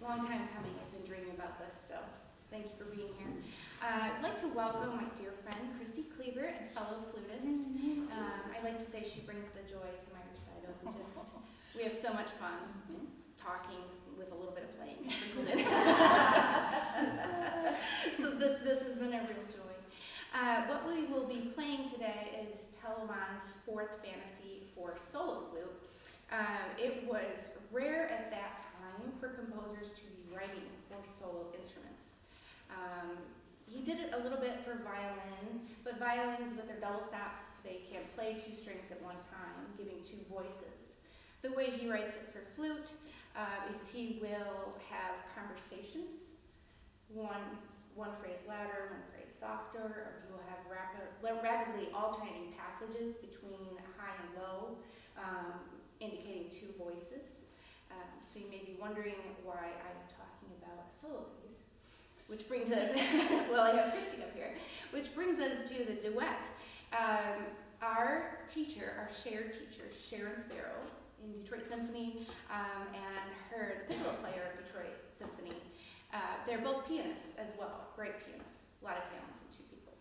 long time coming. I've been dreaming about this, so thank you for being here. I'd like to welcome my dear friend, Christy Cleaver, and fellow flutist. I like to say she brings the joy to my recital. We have so much fun talking with a little bit of playing sprinkled in. So this has been a real joy. What we will be playing today is Telemann's fourth fantasy for solo flute. It was rare at that time for composers to be writing for solo instruments. He did it a little bit for violin, but violins with their double stops, they can play two strings at one time, giving two voices. The way he writes it for flute is he will have conversations, one phrase louder, one phrase softer, or he will have rapidly alternating passages between high and low, indicating two voices. So you may be wondering why I'm talking about a solo piece, which brings us, well, I have Christy up here, which brings us to the duet. Our teacher, our shared teacher, Sharon Sparrow in Detroit Symphony, and her, the piccolo player of Detroit Symphony, they're both pianists as well, great pianists, a lot of talented two people.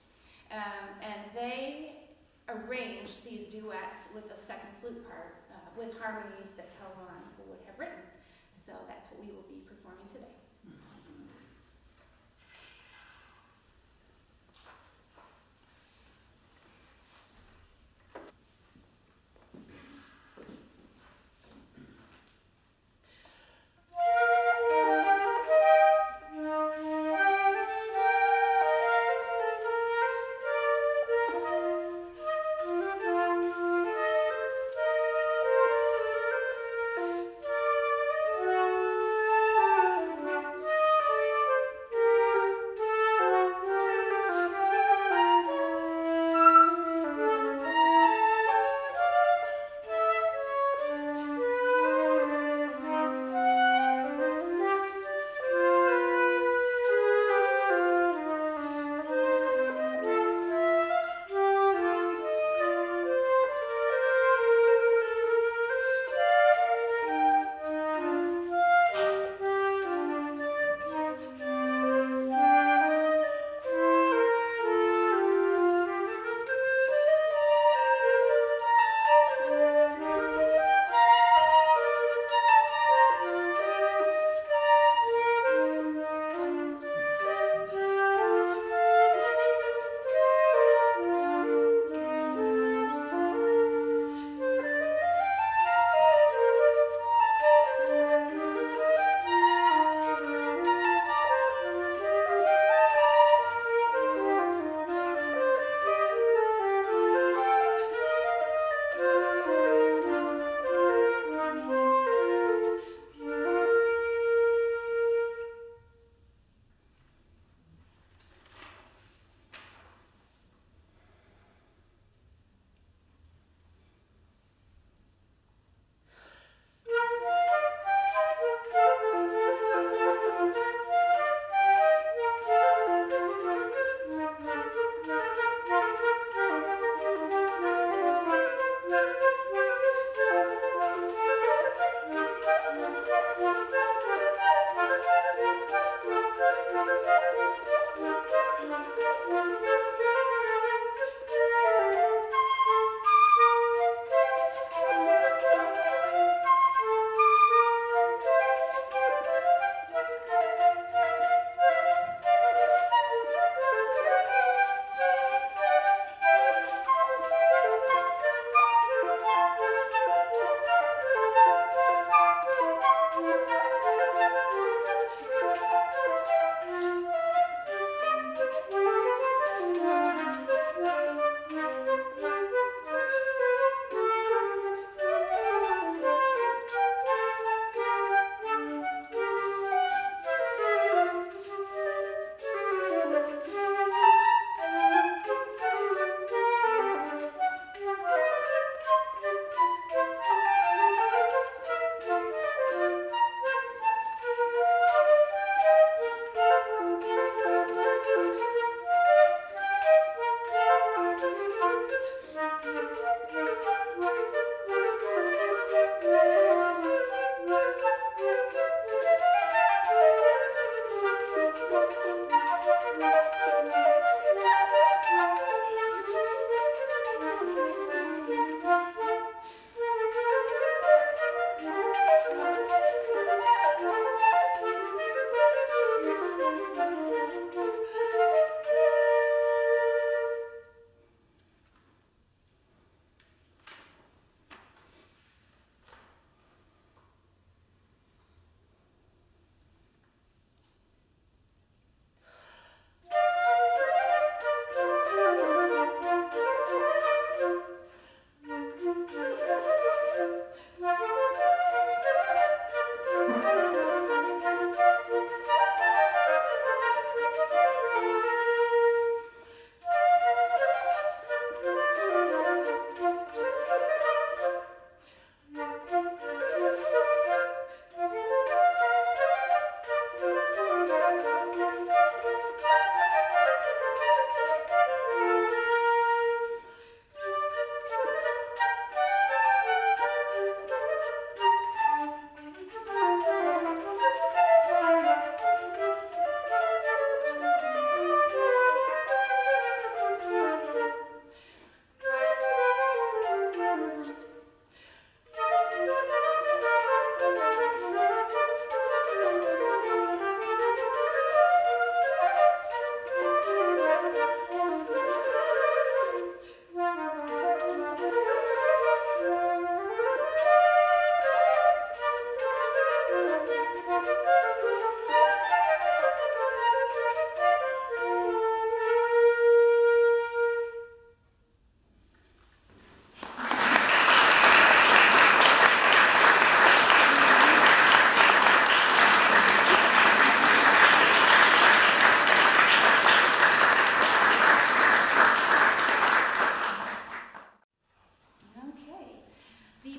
And they arranged these duets with the second flute part, with harmonies that Telemann would have written. So that's what we will be performing today.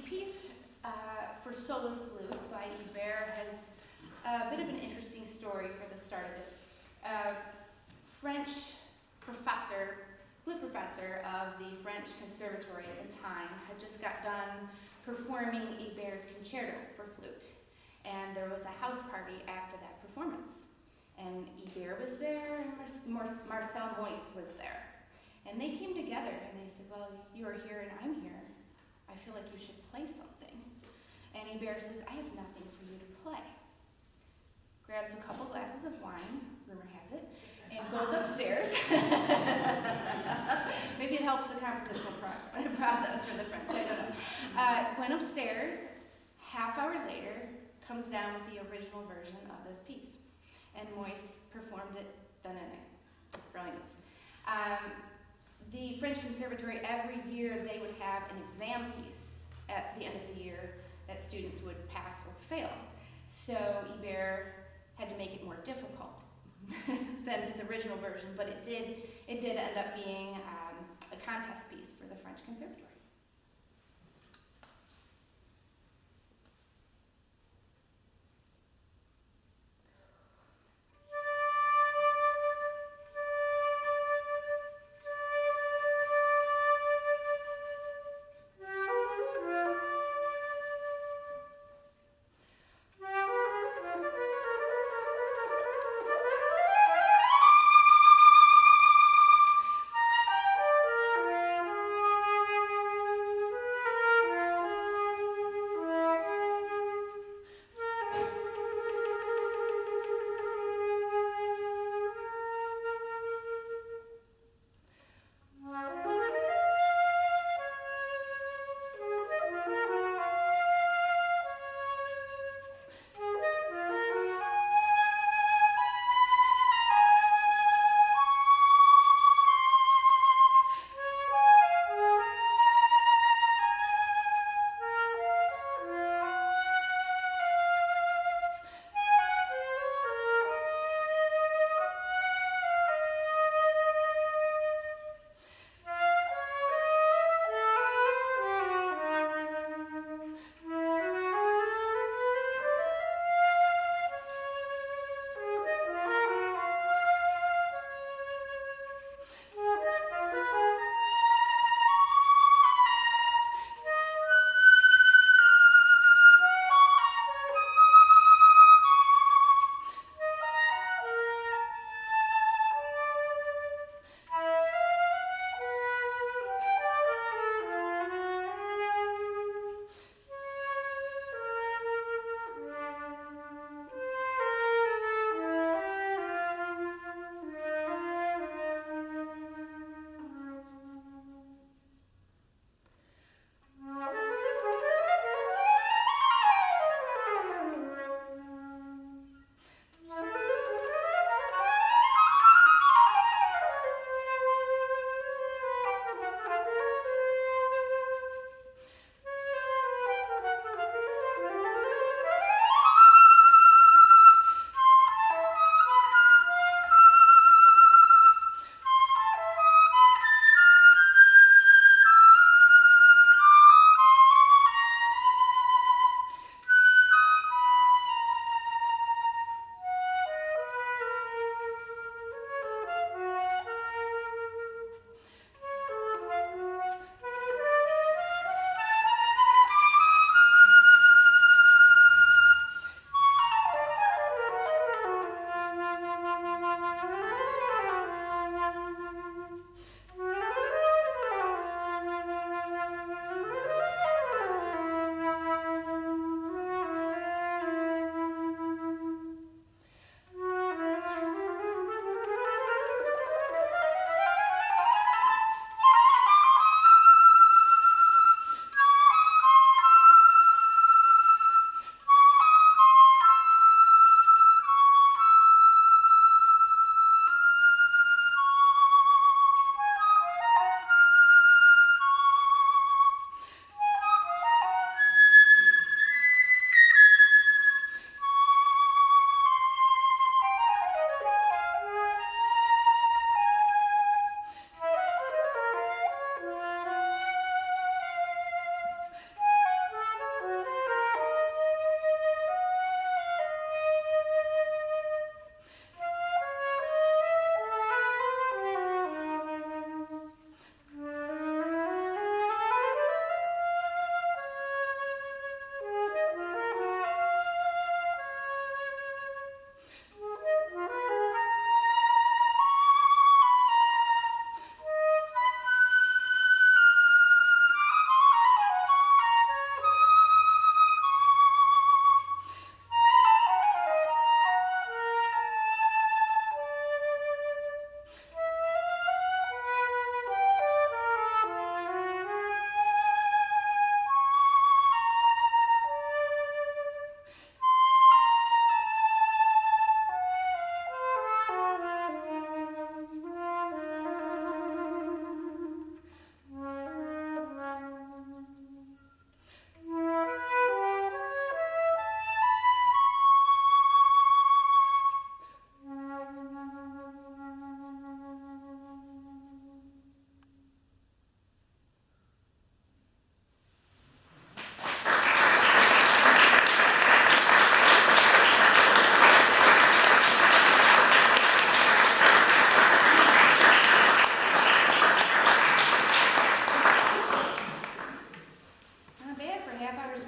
piece for solo flute by Ibert has a bit of an interesting story for the start of it. French professor, flute professor of the French Conservatory at the time, had just got done performing Ibert's concerto for flute. And there was a house party after that performance. And Ibert was there, and Marcel Joyce was there. And they came together and they said, well, you are here and I'm here. I feel like you should play something. And Ibert says, I have nothing for you to play. Grabs a couple glasses of wine, rumor has it, and goes upstairs. Maybe it helps the compositional process for the French, I don't know. Went upstairs, half hour later, comes down with the original version of this piece. And Moyse performed it then and there. Brilliance. The French Conservatory, every year they would have an exam piece at the end of the year that students would pass or fail. So Ibert had to make it more difficult than his original version, but it did end up being a contest piece for the French Conservatory.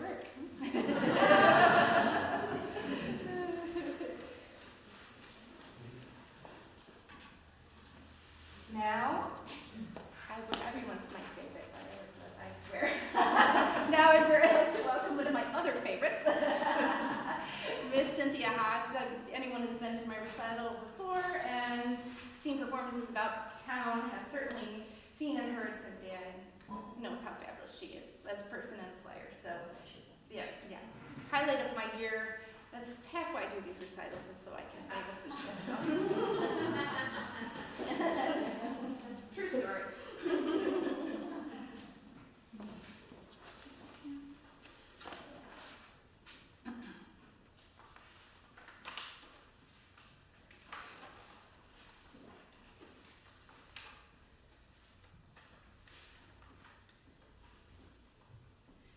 work. Now, everyone's my favorite, but I swear. Now I'd like to welcome one of my other favorites, Miss Cynthia Haas. Anyone who's been to my recital before and seen performances about town has certainly seen and heard Cynthia and knows how fabulous she is as a person and a player. So, yeah. Highlight of my year. That's half why I do these recitals, is so I can have a seat. So. True story.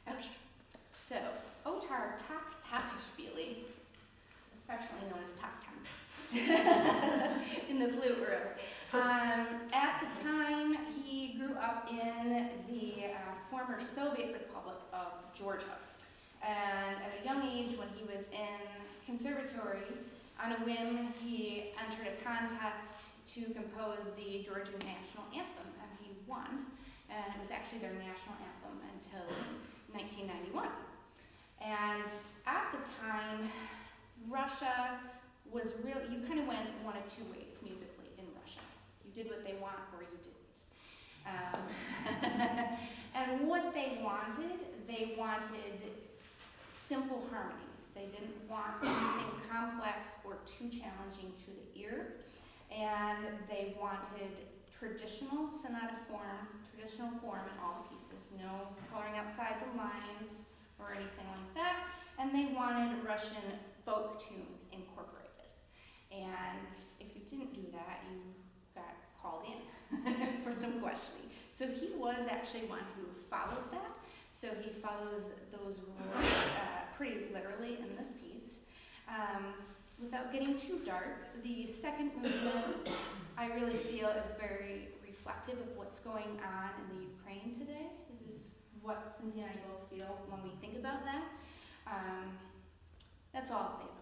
Okay, so Otar Takashvili, affectionately known as Taktam, in the flute world. At the time, he grew up in the former Soviet Republic of Georgia. And at a young age, when he was in conservatory, on a whim, he entered a contest to compose the Georgian national anthem, and he won. And it was actually their national anthem until 1991. And at the time, Russia was really, you kind of went one of two ways musically in Russia. You did what they want or you didn't. And what they wanted simple harmonies. They didn't want anything complex or too challenging to the ear. And they wanted traditional sonata form, traditional form in all the pieces, no coloring outside the lines or anything like that. And they wanted Russian folk tunes incorporated. And if you didn't do that, you got called in for some questioning. So he was actually one who followed that. So he follows those rules pretty literally in this piece. Without getting too dark, the second movement I really feel is very reflective of what's going on in the Ukraine today. It is what Cynthia and I both feel when we think about that. That's all I'll say about that.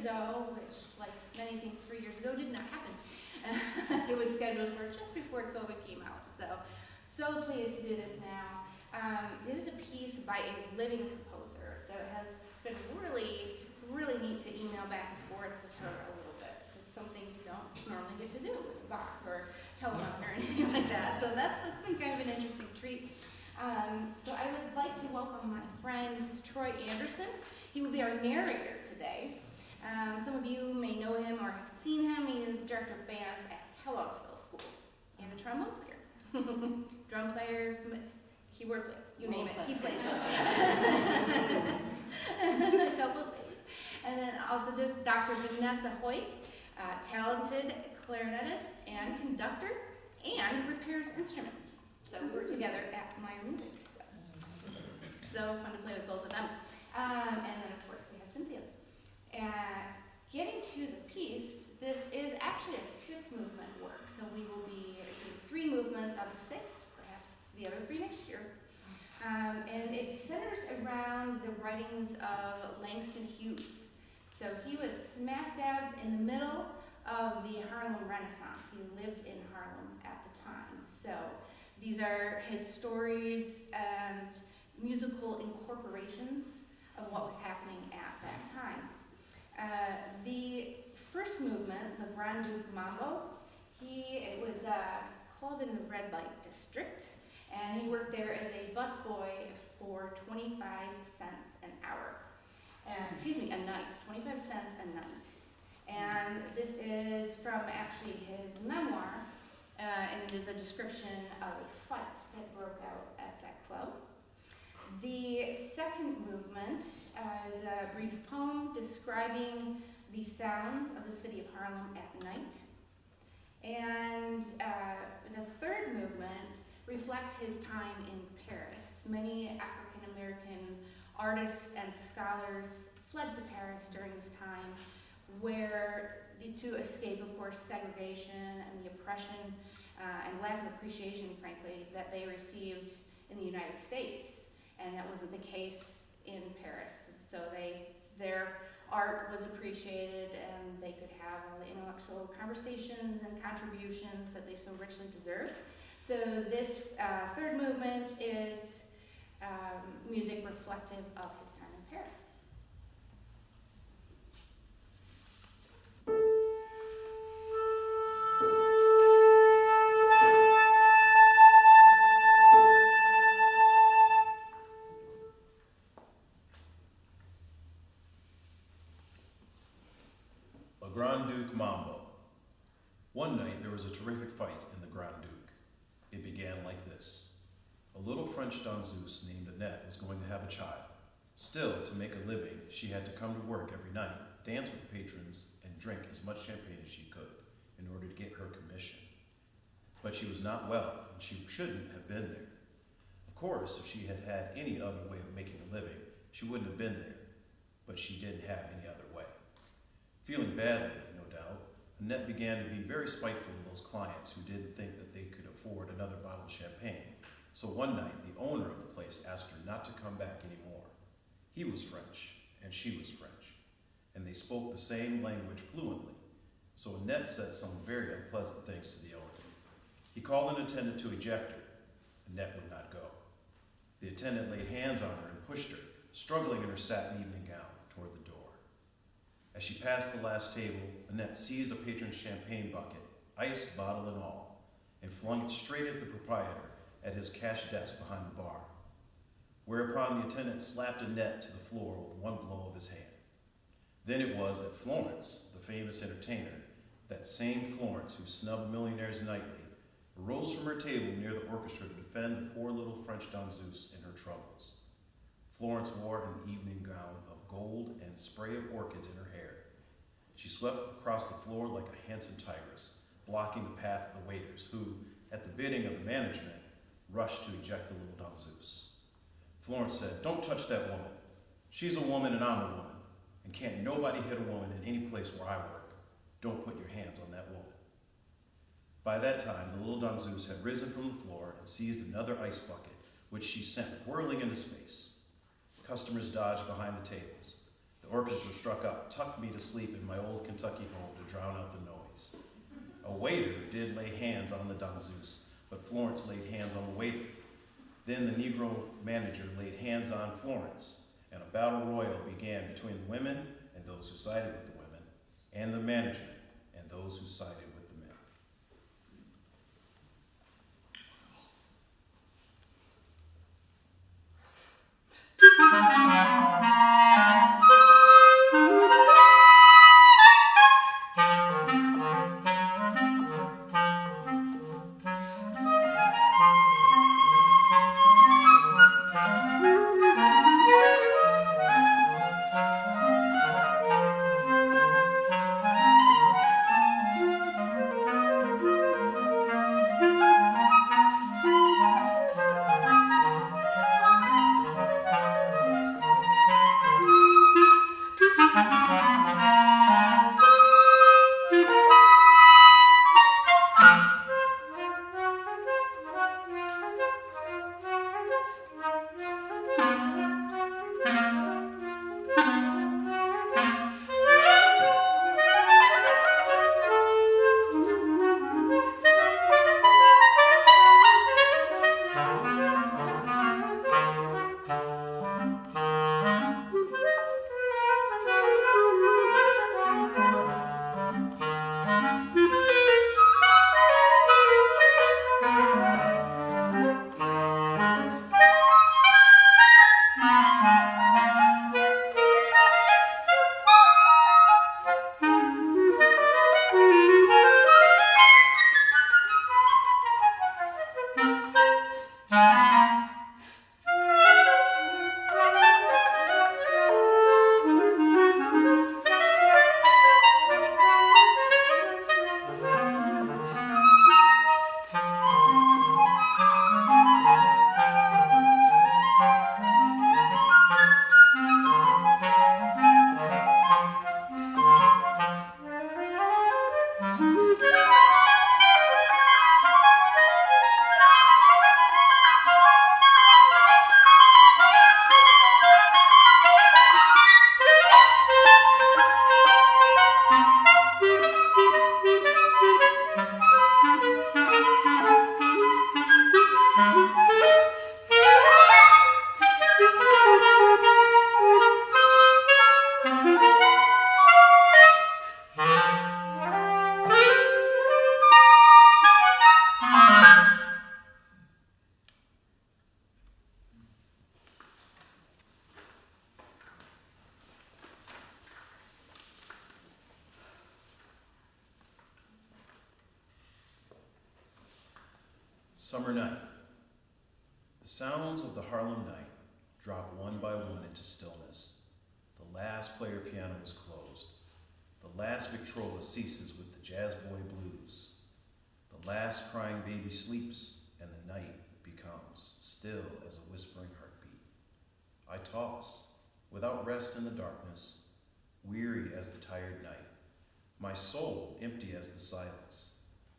ago, which, like many things 3 years ago, did not happen. It was scheduled for just before COVID came out, so pleased to do this now. It is a piece by a living composer, so it has been really, really neat to email back and forth with her a little bit. It's something you don't normally get to do with Bach or Telemann or anything like that, so that's been kind of an interesting treat. So I would like to welcome my friend, Mrs. Troy Anderson. He will be our narrator today. Some of you may know him or have seen him. He is director of bands at Kellogg'sville Schools and a trombone player, drum player, keyboard player, you name it, he plays it. A couple of things. And then also Dr. Vanessa Hoyt, talented clarinetist and conductor, and repairs instruments. So we were together at Meyer Music. So fun to play with both of them. And then of course we have Cynthia. Getting to the piece, this is actually a 6-movement work. So we will be doing 3 movements out of 6, perhaps the other 3 next year. And it centers around the writings of Langston Hughes. So he was smack dab in the middle of the Harlem Renaissance. He lived in Harlem at the time. So these are his stories and musical incorporations of what was happening at that time. The first movement, the Grand Duke Mambo, it was a club in the red light district, and he worked there as a busboy for 25 cents an hour. A night, 25 cents a night. And this is from actually his memoir, and it is a description of a fight that broke out at that club. The second movement is a brief poem describing the sounds of the city of Harlem at night. And the third movement reflects his time in Paris. Many African American artists and scholars fled to Paris during this time, where to escape, of course, segregation and the oppression and lack of appreciation, frankly, that they received in the United States. And that wasn't the case in Paris. So their art was appreciated, and they could have all the intellectual conversations and contributions that they so richly deserved. So this third movement is music reflective of his time in Paris. Grand Duke Mambo. One night there was a terrific fight in the Grand Duke. It began like this. A little French danseuse named Annette was going to have a child. Still, to make a living, she had to come to work every night, dance with the patrons, and drink as much champagne as she could in order to get her commission. But she was not well, and she shouldn't have been there. Of course, if she had had any other way of making a living, she wouldn't have been there, but she didn't have any other way. Feeling badly, no doubt, Annette began to be very spiteful of those clients who didn't think that they could afford another bottle of champagne. So one night, the owner of the place asked her not to come back anymore. He was French, and she was French, and they spoke the same language fluently. So Annette said some very unpleasant things to the owner. He called an attendant to eject her. Annette would not go. The attendant laid hands on her and pushed her, struggling in her satin evening gown, toward the door. As she passed the last table, Annette seized a patron's champagne bucket, ice, bottle, and all, and flung it straight at the proprietor at his cash desk behind the bar. Whereupon the attendant slapped Annette to the floor with one blow of his hand. Then it was that Florence, the famous entertainer, that same Florence who snubbed millionaires nightly, arose from her table near the orchestra to defend the poor little French danseuse in her troubles. Florence wore an evening gown of gold and spray of orchids in her hair. She swept across the floor like a handsome tigress, blocking the path of the waiters who, at the bidding of the management, rushed to eject the little danseuse. Florence said, "Don't touch that woman. She's a woman and I'm a woman, and can't nobody hit a woman in any place where I work. Don't put your hands on that woman." By that time, the little danseuse had risen from the floor and seized another ice bucket, which she sent whirling into space. Customers dodged behind the tables. The orchestra struck up, tucked me to sleep in my old Kentucky home to drown out the noise. A waiter did lay hands on the danseuse, but Florence laid hands on the waiter. Then the Negro manager laid hands on Florence, and a battle royal began between the women and those who sided with the women, and the management and those who sided with the men. Summer night. The sounds of the Harlem night drop one by one into stillness. The last player piano is closed. The last Victrola ceases with the jazz boy blues. The last crying baby sleeps, and the night becomes still as a whispering heartbeat. I toss, without rest in the darkness, weary as the tired night. My soul empty as the silence,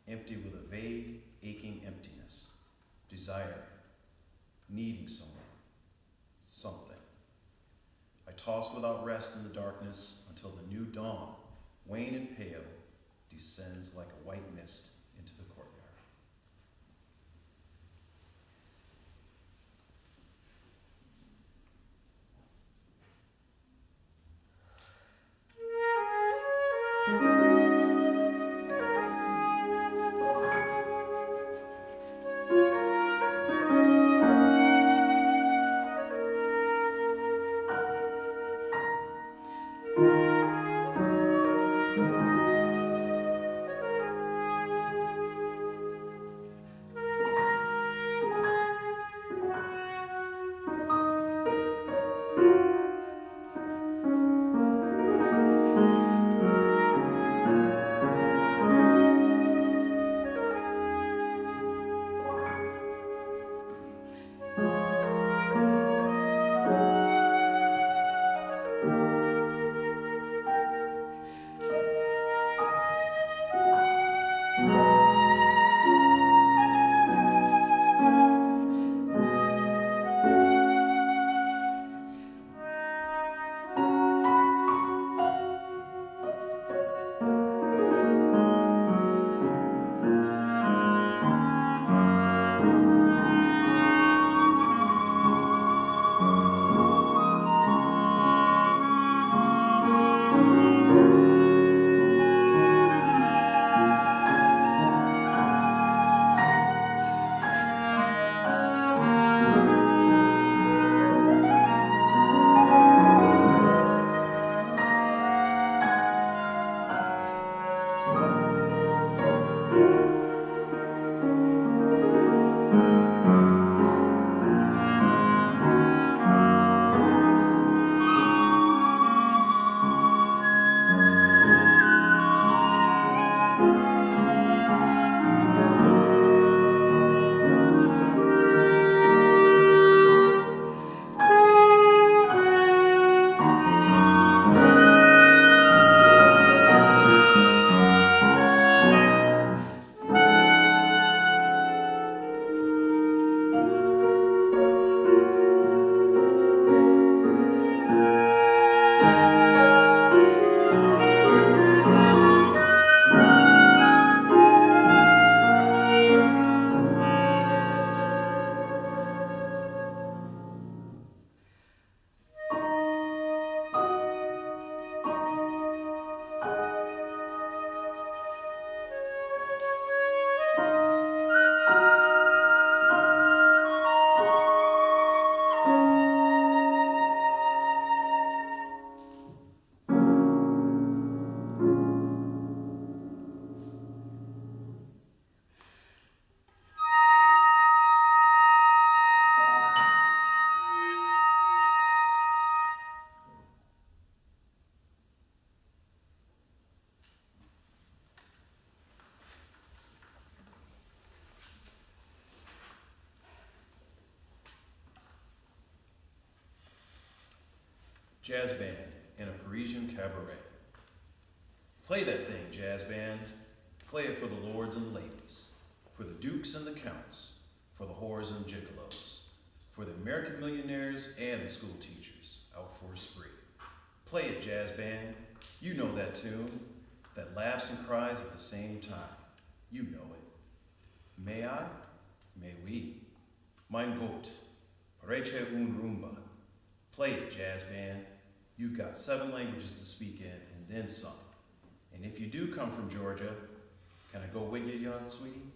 empty with a vague, aching emptiness, desiring, needing someone, something. I toss without rest in the darkness until the new dawn, wan and pale, descends like a white mist into the courtyard. jazz band in a Parisian cabaret. Play that thing, jazz band. Play it for the lords and ladies, for the dukes and the counts, for the whores and gigolos, for the American millionaires and the school teachers out for a spree. Play it, jazz band. You know that tune, that laughs and cries at the same time. You know it. May I? May we? Mein Gott, pareche un rumba. Play it, jazz band. You've got 7 languages to speak in and then some. And if you do come from Georgia, can I go with you, young sweetie?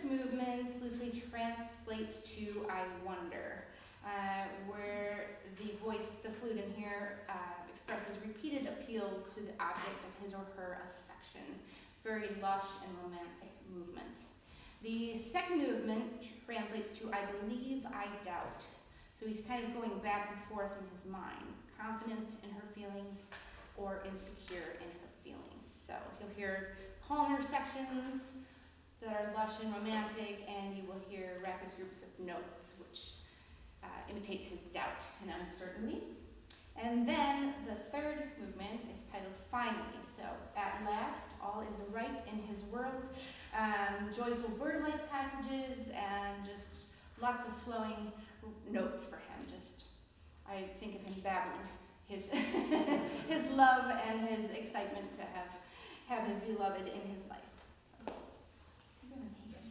movement loosely translates to I wonder, where the voice, the flute in here, expresses repeated appeals to the object of his or her affection. Very lush and romantic movement. The second movement translates to I believe, I doubt. So he's kind of going back and forth in his mind, confident in her feelings or insecure in her feelings. So you'll hear calmer sections that are lush and romantic, and you will hear rapid groups of notes, which imitates his doubt and uncertainty. And then the third movement is titled Finally. So at last, all is right in his world. Joyful bird-like passages and just lots of flowing notes for him. Just, I think of him babbling his his love and his excitement to have his beloved in his life. So, I'm gonna take it.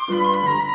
Thank